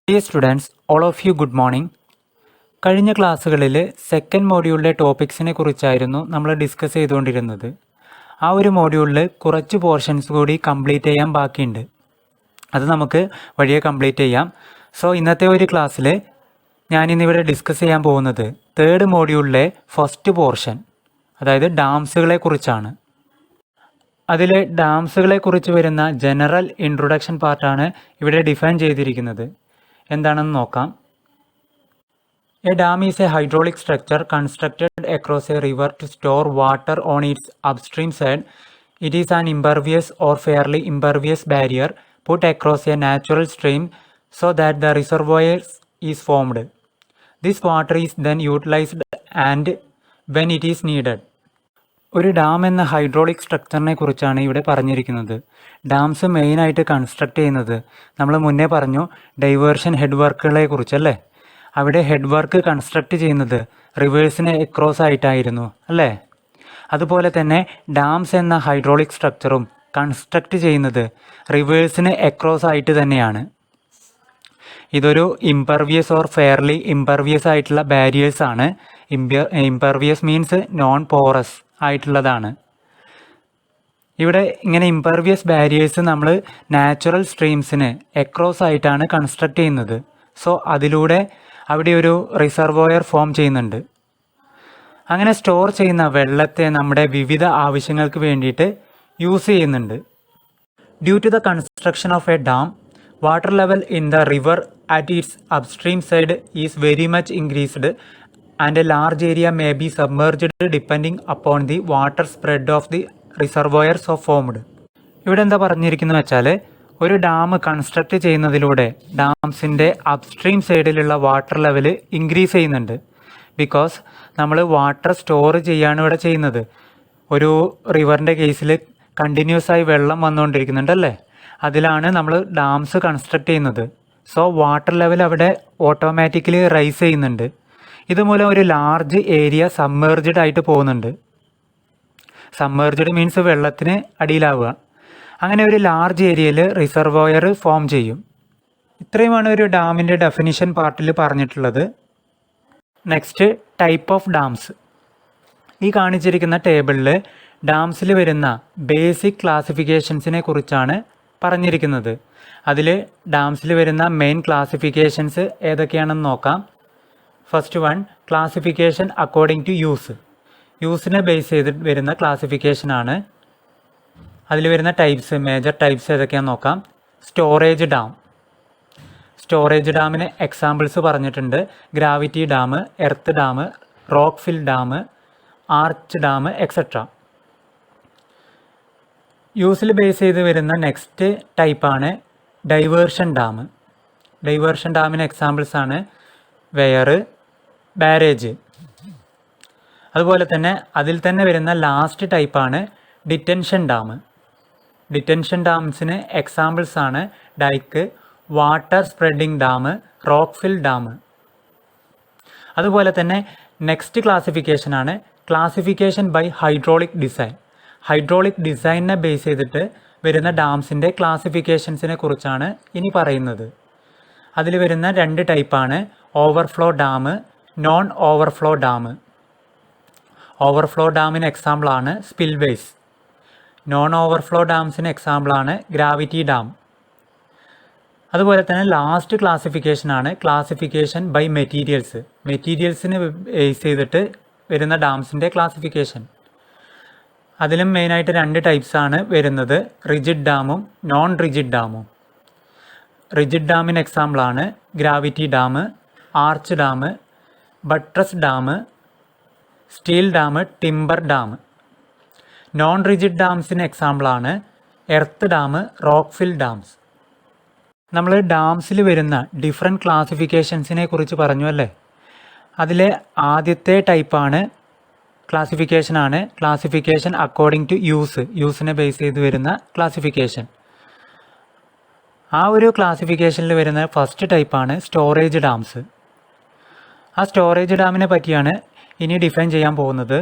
Dear students, all of you good morning. കഴിഞ്ഞ ക്ലാസ്സുകളിൽ second മോഡ്യൂളിലെ ടോപ്പിക്സിനെ കുറിച്ചായിരുന്നു നമ്മൾ ഡിസ്കസ് ചെയ്തുകൊണ്ടിരുന്നത്. ആ ഒരു മോഡ്യൂളിൽ കുറച്ച് പോർഷൻസ് കൂടി കംപ്ലീറ്റ് ചെയ്യാൻ ബാക്കിയുണ്ട്. അത് നമുക്ക് വഴിയെ കംപ്ലീറ്റ് ചെയ്യാം. സോ ഇന്നത്തെ ഒരു ക്ലാസ്സിൽ ഞാനിന്നിവിടെ ഡിസ്കസ് ചെയ്യാൻ പോകുന്നത് തേർഡ് മോഡ്യൂളിലെ ഫസ്റ്റ് പോർഷൻ, അതായത് ഡാംസുകളെ കുറിച്ചാണ്. അതിൽ ഡാംസുകളെ കുറിച്ച് വരുന്ന ജനറൽ ഇൻട്രൊഡക്ഷൻ പാർട്ടാണ് ഇവിടെ ഡിഫൈൻ ചെയ്തിരിക്കുന്നത്. എന്താണെന്ന് നോക്കാം. A dam is a hydraulic structure constructed across a river to store water on its upstream side. It is an impervious or fairly impervious barrier put across a natural stream so that the reservoir is formed. This water is then utilized and when it is needed. ഒരു dam എന്ന hydraulic സ്ട്രക്ചറിനെ കുറിച്ചാണ് ഇവിടെ പറഞ്ഞിരിക്കുന്നത്. Dams മെയിനായിട്ട് construct ചെയ്യുന്നത് നമ്മൾ മുന്നേ പറഞ്ഞു ഡൈവേർഷൻ ഹെഡ് വർക്കുകളെ കുറിച്ചല്ലേ. അവിടെ ഹെഡ് വർക്ക് കൺസ്ട്രക്ട് ചെയ്യുന്നത് റിവേഴ്സിന് എക്രോസ് ആയിട്ടായിരുന്നു അല്ലേ. അതുപോലെ തന്നെ ഡാംസ് എന്ന ഹൈഡ്രോളിക് സ്ട്രക്ചറും കൺസ്ട്രക്ട് ചെയ്യുന്നത് റിവേഴ്സിന് എക്രോസ് ആയിട്ട് തന്നെയാണ്. ഇതൊരു ഇംപെർവിയസ് ഓർ ഫെയർലി ഇംപെർവിയസ് ആയിട്ടുള്ള ബാരിയേഴ്സ് ആണ്. ഇംപെർവിയസ് മീൻസ് നോൺ പോറസ് ആയിട്ടുള്ളതാണ്. ഇവിടെ ഇങ്ങനെ ഇംപെർവിയസ് ബാരിയേഴ്സ് നമ്മൾ നാച്ചുറൽ സ്ട്രീംസിന് എക്രോസ് ആയിട്ടാണ് കൺസ്ട്രക്ട് ചെയ്യുന്നത്. സോ അതിലൂടെ അവിടെ ഒരു റിസർവോയർ ഫോം ചെയ്യുന്നുണ്ട്. അങ്ങനെ സ്റ്റോർ ചെയ്യുന്ന വെള്ളത്തെ നമ്മുടെ വിവിധ ആവശ്യങ്ങൾക്ക് വേണ്ടിയിട്ട് യൂസ് ചെയ്യുന്നുണ്ട്. Due to the construction of a dam, water level in the river at its upstream side is very much increased and a large area may be submerged depending upon the water spread of the reservoirs of formed. ഇവിടെ എന്താ പറഞ്ഞിരിക്കുന്നത് വെച്ചാൽ, ഒരു dam construct ചെയ്യുന്നതിലൂടെ ഡാംസിൻ്റെ upstream സൈഡിലുള്ള water level increase ചെയ്യുന്നുണ്ട്. Because നമ്മൾ വാട്ടർ സ്റ്റോർ ചെയ്യാണ് ഇവിടെ ചെയ്യുന്നത്. ഒരു റിവറിൻ്റെ കേസിൽ കണ്ടിന്യൂസ് ആയി വെള്ളം വന്നുകൊണ്ടിരിക്കുന്നുണ്ടല്ലേ, അതിലാണ് നമ്മൾ ഡാംസ് കൺസ്ട്രക്ട് ചെയ്യുന്നത്. സോ വാട്ടർ ലെവൽ അവിടെ ഓട്ടോമാറ്റിക്കലി റൈസ് ചെയ്യുന്നുണ്ട്. ഇതുമൂലം ഒരു ലാർജ് ഏരിയ സബ്മേർജ്ഡ് ആയിട്ട് പോകുന്നുണ്ട്. സബ്മേർജ്ഡ് മീൻസ് വെള്ളത്തിന് അടിയിലാവുക. അങ്ങനെ ഒരു ലാർജ് ഏരിയയിൽ റിസർവോയർ ഫോം ചെയ്യും. ഇത്രയുമാണ് ഒരു ഡാമിൻ്റെ ഡെഫിനിഷൻ പാർട്ടിൽ പറഞ്ഞിട്ടുള്ളത്. Next, type of dams. ഈ കാണിച്ചിരിക്കുന്ന ടേബിളിൽ ഡാംസിൽ വരുന്ന ബേസിക് ക്ലാസിഫിക്കേഷൻസിനെ കുറിച്ചാണ് പറഞ്ഞിരിക്കുന്നത്. അതിൽ ഡാംസിൽ വരുന്ന മെയിൻ ക്ലാസിഫിക്കേഷൻസ് ഏതൊക്കെയാണെന്ന് നോക്കാം. First one, classification according to use. യൂസിനെ ബേസ് ചെയ്ത് വരുന്ന ക്ലാസിഫിക്കേഷനാണ്. അതിൽ വരുന്ന ടൈപ്സ്, മേജർ ടൈപ്സ് ഏതൊക്കെയാണെന്ന് നോക്കാം. Storage dam. സ്റ്റോറേജ് ഡാമിന് എക്സാമ്പിൾസ് പറഞ്ഞിട്ടുണ്ട്. Gravity dam, earth dam, rock fill dam, arch dam etcetera. യൂസിൽ ബേസ് ചെയ്ത് വരുന്ന നെക്സ്റ്റ് ടൈപ്പാണ് ഡൈവേർഷൻ ഡാം. ഡൈവേർഷൻ ഡാമിന് എക്സാമ്പിൾസാണ് വെയർ, ബാരേജ്. അതുപോലെ തന്നെ അതിൽ തന്നെ വരുന്ന ലാസ്റ്റ് ടൈപ്പാണ് ഡിറ്റൻഷൻ ഡാം. ഡിറ്റൻഷൻ ഡാംസിന് എക്സാമ്പിൾസ് ആണ് dike, water spreading dam, rock fill dam. അതുപോലെ തന്നെ നെക്സ്റ്റ് ക്ലാസിഫിക്കേഷനാണ് classification by hydraulic design. Hydraulic ഡിസൈനിനെ ബേസ് ചെയ്തിട്ട് വരുന്ന ഡാംസിൻ്റെ ക്ലാസിഫിക്കേഷൻസിനെ കുറിച്ചാണ് ഇനി പറയുന്നത്. അതിൽ വരുന്ന രണ്ട് ടൈപ്പാണ് overflow dam, non overflow dam. Overflow ഡാമിന് എക്സാമ്പിളാണ് സ്പിൽവേസ്. നോൺ ഓവർഫ്ലോ ഡാംസിന് എക്സാമ്പിളാണ് ഗ്രാവിറ്റി ഡാം. അതുപോലെ തന്നെ ലാസ്റ്റ് ക്ലാസിഫിക്കേഷനാണ് ക്ലാസിഫിക്കേഷൻ ബൈ മെറ്റീരിയൽസ്. മെറ്റീരിയൽസിന് ബേസ് ചെയ്തിട്ട് വരുന്ന ഡാംസിൻ്റെ ക്ലാസിഫിക്കേഷൻ. അതിലും മെയിനായിട്ട് രണ്ട് ടൈപ്സാണ് വരുന്നത്, റിജിഡ് ഡാമും നോൺ റിജിഡ് ഡാമും. റിജിഡ് ഡാമിന് എക്സാമ്പിളാണ് gravity dam, arch dam, buttress dam, steel dam, timber dam. Non rigid ഡാംസിന് എക്സാമ്പിളാണ് earth dam, rock fill dams. നമ്മൾ ഡാംസിൽ വരുന്ന ഡിഫറെൻറ്റ് ക്ലാസിഫിക്കേഷൻസിനെ കുറിച്ച് പറഞ്ഞു അല്ലേ. അതിലെ ആദ്യത്തെ ടൈപ്പാണ് ക്ലാസിഫിക്കേഷനാണ് ക്ലാസിഫിക്കേഷൻ അക്കോർഡിംഗ് ടു യൂസ്. യൂസിനെ ബേസ് ചെയ്ത് വരുന്ന ക്ലാസിഫിക്കേഷൻ. ആ ഒരു ക്ലാസിഫിക്കേഷനിൽ വരുന്ന ഫസ്റ്റ് ടൈപ്പാണ് സ്റ്റോറേജ് ഡാംസ്. ആ സ്റ്റോറേജ് ഡാമിനെ പറ്റിയാണ് ഇനി ഡിഫൈൻ ചെയ്യാൻ പോകുന്നത്.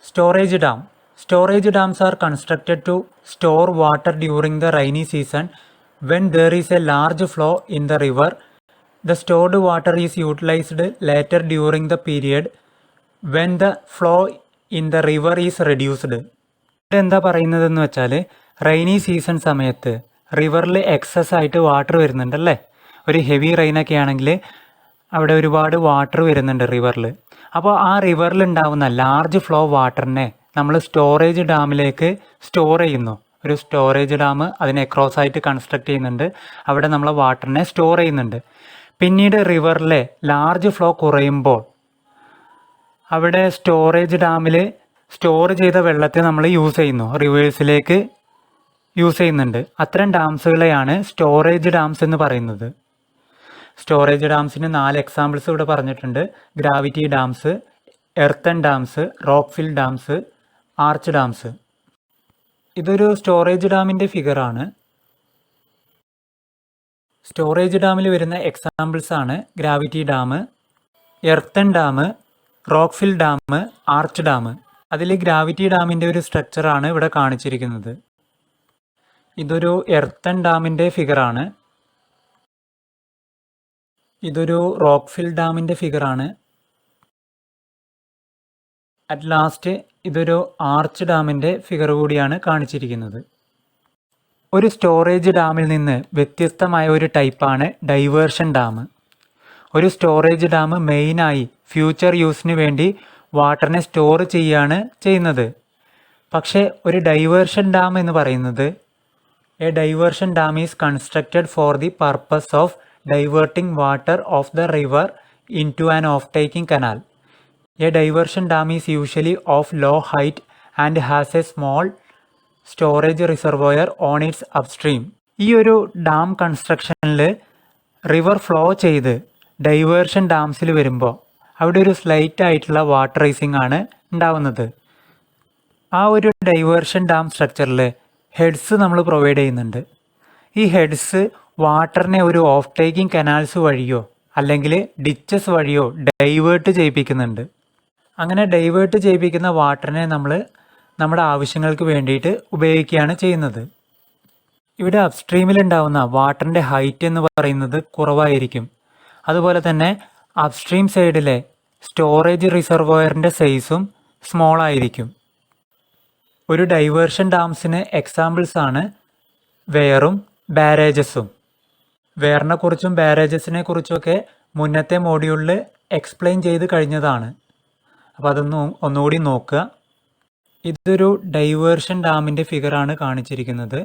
Storage dam. Storage dams are constructed to store water during the rainy season when there is a large flow in the river The stored water is utilized later during the period when the flow in the river is reduced. ഇതെന്താ പറയുന്നതെന്ന് വെച്ചാൽ rainy season സമയത്ത് റിവറിൽ excess ആയിട്ട് water വരുന്നുണ്ടല്ലേ. ഒരു heavy റെയിനൊക്കെ ആണെങ്കിൽ അവിടെ ഒരുപാട് water വരുന്നുണ്ട് റിവറിൽ. അപ്പോൾ ആ റിവറിൽ ഉണ്ടാവുന്ന ലാർജ് ഫ്ലോ വാട്ടറിനെ നമ്മൾ സ്റ്റോറേജ് ഡാമിലേക്ക് സ്റ്റോർ ചെയ്യുന്നു. ഒരു സ്റ്റോറേജ് ഡാം അതിനെ അക്രോസ് ആയിട്ട് കൺസ്ട്രക്ട് ചെയ്യുന്നുണ്ട്. അവിടെ നമ്മൾ വാട്ടറിനെ സ്റ്റോർ ചെയ്യുന്നുണ്ട്. പിന്നീട് റിവറിലെ ലാർജ് ഫ്ലോ കുറയുമ്പോൾ അവിടെ സ്റ്റോറേജ് ഡാമിൽ സ്റ്റോർ ചെയ്ത വെള്ളത്തെ നമ്മൾ യൂസ് ചെയ്യുന്നു, റിവേഴ്സിലേക്ക് യൂസ് ചെയ്യുന്നുണ്ട്. അത്തരം ഡാംസുകളെയാണ് സ്റ്റോറേജ് ഡാംസ് എന്ന് പറയുന്നത്. സ്റ്റോറേജ് ഡാംസിന് 4 എക്സാമ്പിൾസ് ഇവിടെ പറഞ്ഞിട്ടുണ്ട്. Gravity dams, earthen dams, rock fill dams, arch dams. ഇതൊരു സ്റ്റോറേജ് ഡാമിൻ്റെ ഫിഗറാണ്. സ്റ്റോറേജ് ഡാമിൽ വരുന്ന എക്സാമ്പിൾസ് ആണ് gravity dam, earthen dam, rock fill dam, arch dam. അതിൽ ഗ്രാവിറ്റി ഡാമിൻ്റെ ഒരു സ്ട്രക്ചറാണ് ഇവിടെ കാണിച്ചിരിക്കുന്നത്. ഇതൊരു എർത്തൻ ഡാമിൻ്റെ ഫിഗറാണ്. ഇതൊരു റോക്ക് ഫിൽ ഡാമിൻ്റെ ഫിഗറാണ്. അറ്റ് ലാസ്റ്റ് ഇതൊരു ആർച്ച് ഡാമിൻ്റെ ഫിഗർ കൂടിയാണ് കാണിച്ചിരിക്കുന്നത്. ഒരു സ്റ്റോറേജ് ഡാമിൽ നിന്ന് വ്യത്യസ്തമായ ഒരു ടൈപ്പാണ് ഡൈവേർഷൻ ഡാം. ഒരു സ്റ്റോറേജ് ഡാം മെയിനായി ഫ്യൂച്ചർ യൂസിന് വേണ്ടി വാട്ടറിനെ സ്റ്റോർ ചെയ്യുകയാണ് ചെയ്യുന്നത്. പക്ഷേ ഒരു ഡൈവേർഷൻ ഡാം എന്ന് പറയുന്നത് a diversion dam is constructed for the purpose of diverting water of the river into an off taking canal. A diversion dam is usually of low height and has a small storage reservoir on its upstream. ഈ ഒരു dam കൺസ്ട്രക്ഷനിൽ river flow ചെയ്ത് diversion ഡാംസിൽ വരുമ്പോൾ അവിടെ ഒരു slight ആയിട്ടുള്ള water rising ആണ് ഉണ്ടാവുന്നത്. ആ ഒരു ഡൈവേർഷൻ ഡാം സ്ട്രക്ചറിൽ ഹെഡ്സ് നമ്മൾ പ്രൊവൈഡ് ചെയ്യുന്നുണ്ട്. ഈ ഹെഡ്സ് വാട്ടറിനെ ഒരു ഓഫ് ടേക്കിംഗ് കനാൽസ് വഴിയോ അല്ലെങ്കിൽ ഡിച്ചസ് വഴിയോ ഡൈവേർട്ട് ചെയ്യിപ്പിക്കുന്നുണ്ട്. അങ്ങനെ ഡൈവേർട്ട് ചെയ്യിപ്പിക്കുന്ന വാട്ടറിനെ നമ്മൾ നമ്മുടെ ആവശ്യങ്ങൾക്ക് വേണ്ടിയിട്ട് ഉപയോഗിക്കുകയാണ് ചെയ്യുന്നത്. ഇവിടെ അപ്സ്ട്രീമിൽ ഉണ്ടാവുന്ന വാട്ടറിൻ്റെ ഹൈറ്റ് എന്ന് പറയുന്നത് കുറവായിരിക്കും. അതുപോലെ തന്നെ അപ്സ്ട്രീം സൈഡിലെ സ്റ്റോറേജ് റിസർവോയറിൻ്റെ സൈസും സ്മോൾ ആയിരിക്കും. ഒരു ഡൈവേർഷൻ ഡാംസിന് എക്സാമ്പിൾസ് ആണ് വെയറും ബാരേജസും. വെയറിനെ കുറിച്ചും ബാരേജസിനെ കുറിച്ചുമൊക്കെ മുന്നത്തെ മോഡ്യൂളിൽ എക്സ്പ്ലെയിൻ ചെയ്ത് കഴിഞ്ഞതാണ്. അപ്പോൾ അതൊന്ന് ഒന്നുകൂടി നോക്കുക. ഇതൊരു ഡൈവേർഷൻ ഡാമിൻ്റെ ഫിഗറാണ് കാണിച്ചിരിക്കുന്നത്.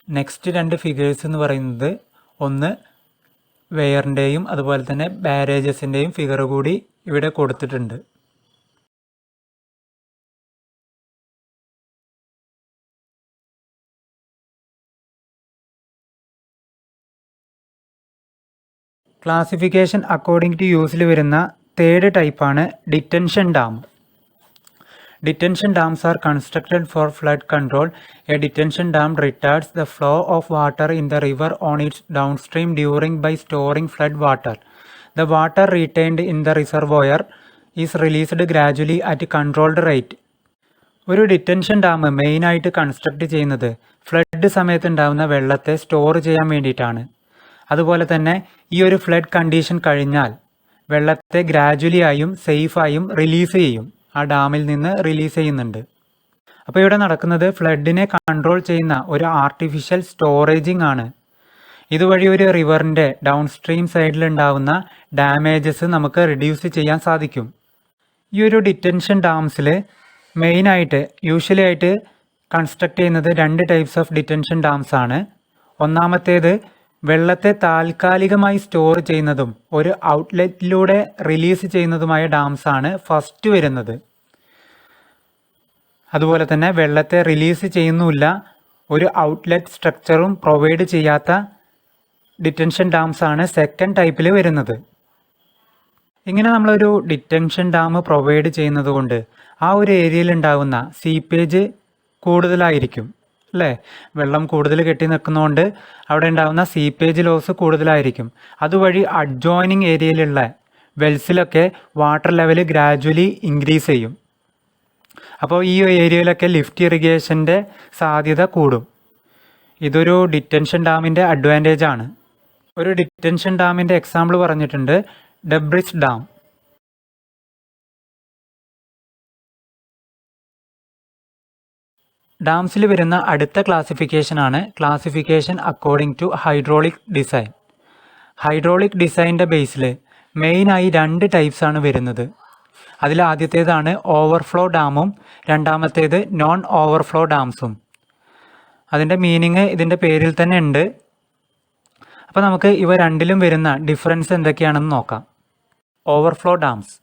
നെക്സ്റ്റ് 2 ഫിഗേഴ്സ് എന്ന് പറയുന്നത് ഒന്ന് വെയറിൻ്റെയും അതുപോലെ തന്നെ ബാരേജസിൻ്റെയും ഫിഗർ കൂടി ഇവിടെ കൊടുത്തിട്ടുണ്ട്. ക്ലാസിഫിക്കേഷൻ അക്കോർഡിംഗ് ടു യൂസിൽ വരുന്ന 3rd ടൈപ്പാണ് detention dam. Detention dams are constructed for flood control. A detention dam retards the flow of water in the river on its downstream during by storing flood water. The water retained in the reservoir is released gradually at controlled rate. ഒരു detention dam മെയിനായിട്ട് construct ചെയ്യുന്നത് flood സമയത്ത് ഉണ്ടാകുന്ന വെള്ളത്തെ store ചെയ്യാൻ വേണ്ടിയിട്ടാണ്. അതുപോലെ തന്നെ ഈ ഒരു ഫ്ലഡ് കണ്ടീഷൻ കഴിഞ്ഞാൽ വെള്ളത്തെ ഗ്രാജുവലി ആയും സേഫായും റിലീസ് ചെയ്യും. ആ ഡാമിൽ നിന്ന് റിലീസ് ചെയ്യുന്നുണ്ട്. അപ്പോൾ ഇവിടെ നടക്കുന്നത് ഫ്ലഡിനെ കൺട്രോൾ ചെയ്യുന്ന ഒരു ആർട്ടിഫിഷ്യൽ സ്റ്റോറേജിങ് ആണ്. ഇതുവഴി ഒരു റിവറിൻ്റെ ഡൗൺ സ്ട്രീം സൈഡിലുണ്ടാവുന്ന ഡാമേജസ് നമുക്ക് റിഡ്യൂസ് ചെയ്യാൻ സാധിക്കും. ഈ ഒരു ഡിറ്റൻഷൻ ഡാംസിൽ മെയിനായിട്ട് യൂഷ്വലി ആയിട്ട് കൺസ്ട്രക്ട് ചെയ്യുന്നത് 2 ടൈപ്സ് ഓഫ് ഡിറ്റൻഷൻ ഡാംസ് ആണ്. ഒന്നാമത്തേത് വെള്ളത്തെ താൽക്കാലികമായി സ്റ്റോർ ചെയ്യുന്നതും ഒരു ഔട്ട്ലെറ്റിലൂടെ റിലീസ് ചെയ്യുന്നതുമായ ഡാംസ് ആണ് ഫസ്റ്റ് വരുന്നത്. അതുപോലെ തന്നെ വെള്ളത്തെ റിലീസ് ചെയ്യുന്നുമില്ല, ഒരു ഔട്ട്ലെറ്റ് സ്ട്രക്ചറും പ്രൊവൈഡ് ചെയ്യാത്ത ഡിറ്റൻഷൻ ഡാംസ് ആണ് സെക്കൻഡ് ടൈപ്പിൽ വരുന്നത്. ഇങ്ങനെ നമ്മളൊരു ഡിറ്റൻഷൻ ഡാം പ്രൊവൈഡ് ചെയ്യുന്നത് കൊണ്ട് ആ ഒരു ഏരിയയിൽ ഉണ്ടാകുന്ന സീപ്പേജ് കൂടുതലായിരിക്കും അല്ലേ. വെള്ളം കൂടുതൽ കെട്ടി നിൽക്കുന്നതുകൊണ്ട് അവിടെ ഉണ്ടാകുന്ന സീപ്പേജ് ലോസ് കൂടുതലായിരിക്കും. അതുവഴി അഡ്ജോയിനിങ് ഏരിയയിലുള്ള വെൽസിലൊക്കെ വാട്ടർ ലെവൽ ഗ്രാജുവലി ഇൻക്രീസ് ചെയ്യും. അപ്പോൾ ഈ ഏരിയയിലൊക്കെ ലിഫ്റ്റ് ഇറിഗേഷൻ്റെ സാധ്യത കൂടും. ഇതൊരു ഡിറ്റൻഷൻ ഡാമിൻ്റെ അഡ്വാൻറ്റേജ് ആണ്. ഒരു ഡിറ്റൻഷൻ ഡാമിൻ്റെ എക്സാമ്പിൾ പറഞ്ഞിട്ടുണ്ട്, ഡെബ്രിസ് ഡാം. ഡാംസിൽ വരുന്ന അടുത്ത ക്ലാസിഫിക്കേഷനാണ് classification according to hydraulic design. Hydraulic ഡിസൈൻ്റെ ബേസിൽ മെയിനായി 2 ടൈപ്സാണ് വരുന്നത്. അതിൽ ആദ്യത്തേതാണ് ഓവർഫ്ലോ ഡാമും രണ്ടാമത്തേത് നോൺ ഓവർഫ്ലോ ഡാംസും. അതിൻ്റെ മീനിങ് ഇതിൻ്റെ പേരിൽ തന്നെ ഉണ്ട്. അപ്പോൾ നമുക്ക് ഇവ രണ്ടിലും വരുന്ന ഡിഫറൻസ് എന്തൊക്കെയാണെന്ന് നോക്കാം. Overflow dams.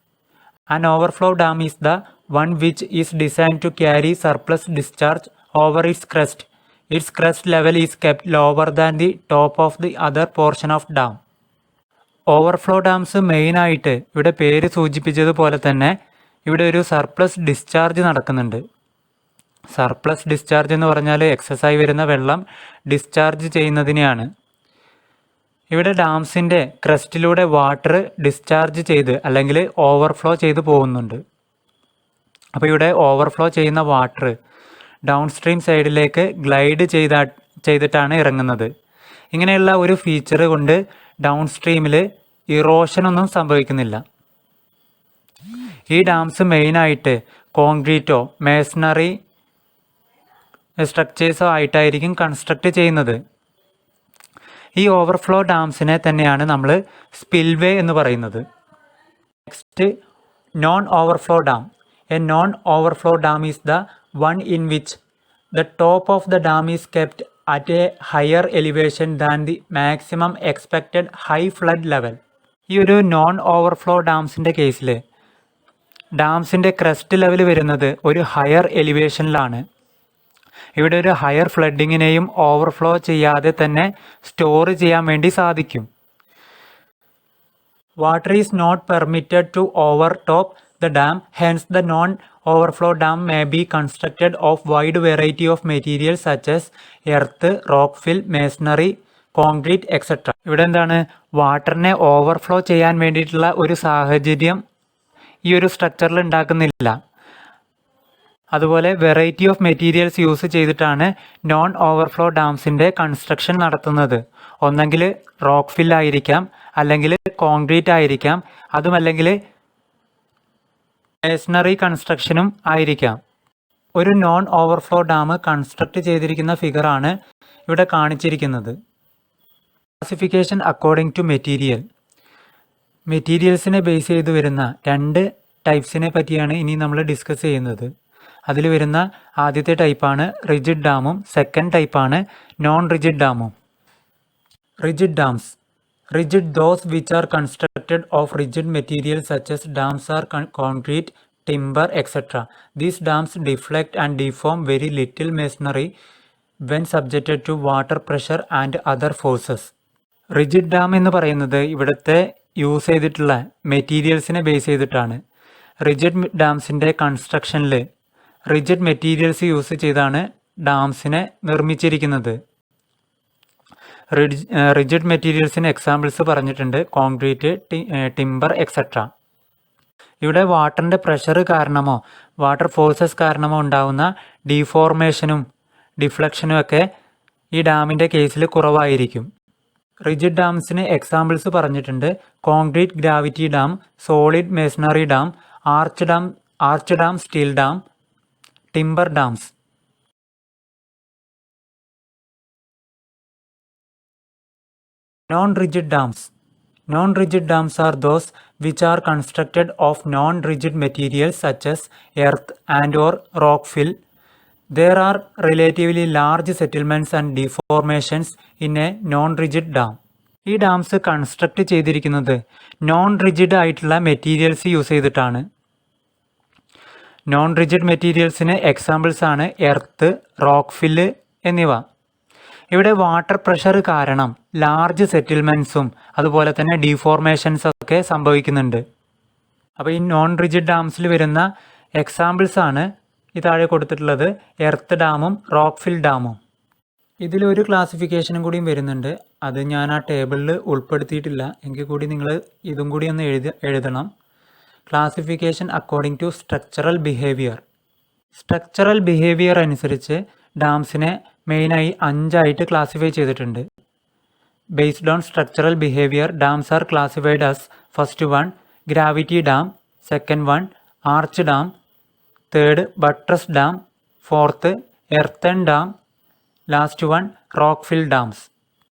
An overflow dam is the one which is designed to carry surplus discharge over its crest. Its crest level is kept lower than the top of the other portion of dam. Overflow dams മെയിനായിട്ട് ഇവിടെ പേര് സൂചിപ്പിച്ചതുപോലെ തന്നെ ഇവിടെ ഒരു surplus discharge നടക്കുന്നുണ്ട്. Surplus discharge എന്ന് പറഞ്ഞാൽ എക്സസായി വരുന്ന വെള്ളം ഡിസ്ചാർജ് ചെയ്യുന്നതിനെയാണ്. ഇവിടെ ഡാംസിൻ്റെ ക്രസ്റ്റിലൂടെ വാട്ടർ ഡിസ്ചാർജ് ചെയ്ത് അല്ലെങ്കിൽ ഓവർഫ്ലോ ചെയ്ത് പോകുന്നുണ്ട്. അപ്പോൾ ഇവിടെ ഓവർഫ്ലോ ചെയ്യുന്ന വാട്ടർ ഡൗൺ സ്ട്രീം സൈഡിലേക്ക് ഗ്ലൈഡ് ചെയ്തിട്ടാണ് ഇറങ്ങുന്നത്. ഇങ്ങനെയുള്ള ഒരു ഫീച്ചർ കൊണ്ട് ഡൗൺ സ്ട്രീമിൽ ഇറോഷനൊന്നും സംഭവിക്കുന്നില്ല. ഈ ഡാംസ് മെയിനായിട്ട് കോൺക്രീറ്റോ മേസണറി സ്ട്രക്ചേഴ്സോ ആയിട്ടായിരിക്കും കൺസ്ട്രക്റ്റ് ചെയ്യുന്നത്. ഈ ഓവർഫ്ലോ ഡാംസിനെ തന്നെയാണ് നമ്മൾ സ്പിൽവേ എന്ന് പറയുന്നത്. Next, non overflow dam. A non overflow dam is the one in which the top of the dam is kept at A higher elevation than the maximum expected high flood level. ഈ ഒരു non overflow ഡാംസിൻ്റെ കേസിൽ ഡാംസിൻ്റെ crest level വരുന്നത് ഒരു higher എലിവേഷനിലാണ്. ഇവിടെ ഒരു higher ഫ്ലഡിങ്ങിനെയും overflow ചെയ്യാതെ തന്നെ store ചെയ്യാൻ വേണ്ടി സാധിക്കും. Water is not permitted to over top the dam, hence the non overflow dam may be constructed of wide variety of materials such as earth, rock fill, masonry, concrete etcetera. ഇവിടെ എന്താണ്, വാട്ടറിനെ overflow ചെയ്യാൻ വേണ്ടിയിട്ടുള്ള ഒരു സാഹചര്യം ഈ ഒരു സ്ട്രക്ചറിൽ ഉണ്ടാക്കുന്നില്ല. അതുപോലെ വെറൈറ്റി ഓഫ് മെറ്റീരിയൽസ് യൂസ് ചെയ്തിട്ടാണ് നോൺ ഓവർഫ്ലോ ഡാംസിൻ്റെ കൺസ്ട്രക്ഷൻ നടത്തുന്നത്. ഒന്നെങ്കിൽ റോക്ക് ഫിൽ ആയിരിക്കാം, അല്ലെങ്കിൽ കോൺക്രീറ്റ് ആയിരിക്കാം, അതുമല്ലെങ്കിൽ മേസണറി കൺസ്ട്രക്ഷനും ആയിരിക്കാം. ഒരു നോൺ ഓവർഫ്ലോ ഡാം കൺസ്ട്രക്ട് ചെയ്തിരിക്കുന്ന ഫിഗറാണ് ഇവിടെ കാണിച്ചിരിക്കുന്നത്. Classification according to material. മെറ്റീരിയൽസിനെ ബേസ് ചെയ്ത് വരുന്ന 2 ടൈപ്സിനെ പറ്റിയാണ് ഇനി നമ്മൾ ഡിസ്കസ് ചെയ്യുന്നത്. അതിൽ വരുന്ന ആദ്യത്തെ ടൈപ്പാണ് റിജിഡ് ഡാമും സെക്കൻഡ് ടൈപ്പാണ് നോൺ റിജിഡ് ഡാമും. Rigid dams. Rigid those which are constructed of rigid material such as dams are concrete, timber etcetera. These dams deflect and deform very little masonry when subjected to water pressure and other forces. Rigid dam എന്ന് പറയുന്നത് ഇവിടുത്തെ use ചെയ്തിട്ടുള്ള മെറ്റീരിയൽസിനെ base ചെയ്തിട്ടാണ്. Rigid ഡാംസിൻ്റെ കൺസ്ട്രക്ഷനിൽ rigid materials use ചെയ്താണ് ഡാംസിനെ നിർമ്മിച്ചിരിക്കുന്നത്. റിജിഡ് മെറ്റീരിയൽസിന് എക്സാമ്പിൾസ് പറഞ്ഞിട്ടുണ്ട്, കോൺക്രീറ്റ്, ടിമ്പർ എക്സെട്ര. ഇവിടെ വാട്ടറിൻ്റെ പ്രഷർ കാരണമോ വാട്ടർ ഫോഴ്സസ് കാരണമോ ഉണ്ടാകുന്ന ഡീഫോർമേഷനും ഡിഫ്ലക്ഷനും ഒക്കെ ഈ ഡാമിൻ്റെ കേസിൽ കുറവായിരിക്കും. റിജിഡ് ഡാംസിന് എക്സാമ്പിൾസ് പറഞ്ഞിട്ടുണ്ട്, concrete gravity dam, solid masonry dam, arch dam, steel dam, timber dams. Non-rigid dams. Non-rigid dams are those which are constructed of non-rigid materials such as earth and or rock fill. There are relatively large settlements and deformations in a non-rigid dam. ഈ dams construct ചെയ്തിരിക്കുന്നത് non rigid ആയിട്ടുള്ള materials use ചെയ്തിട്ടാണ്. Non rigid മെറ്റീരിയൽസിന് examples ആണ് earth, rock fill എന്നിവ. ഇവിടെ water pressure കാരണം large സെറ്റിൽമെൻറ്റ്സും അതുപോലെ തന്നെ ഡീഫോർമേഷൻസ് ഒക്കെ സംഭവിക്കുന്നുണ്ട്. അപ്പോൾ ഈ നോൺ റിജിഡ് ഡാംസിൽ വരുന്ന എക്സാമ്പിൾസ് ആണ് ഈ താഴെ കൊടുത്തിട്ടുള്ളത്, എർത്ത് ഡാമും റോക്ക് ഫിൽ ഡാമും. ഇതിലൊരു ക്ലാസിഫിക്കേഷനും കൂടിയും വരുന്നുണ്ട്, അത് ഞാൻ ആ ടേബിളിൽ ഉൾപ്പെടുത്തിയിട്ടില്ല, എങ്കിൽ കൂടി നിങ്ങൾ ഇതും കൂടി ഒന്ന് എഴുതണം. Classification according to structural behaviour. Structural behaviour അനുസരിച്ച് ഡാംസിനെ മെയിനായി 5 ആയിട്ട് ക്ലാസിഫൈ ചെയ്തിട്ടുണ്ട്. based on structural behavior, dams are classified as first one gravity dam, second one arch dam, third buttress dam, fourth earthen dam, last one rock fill dams.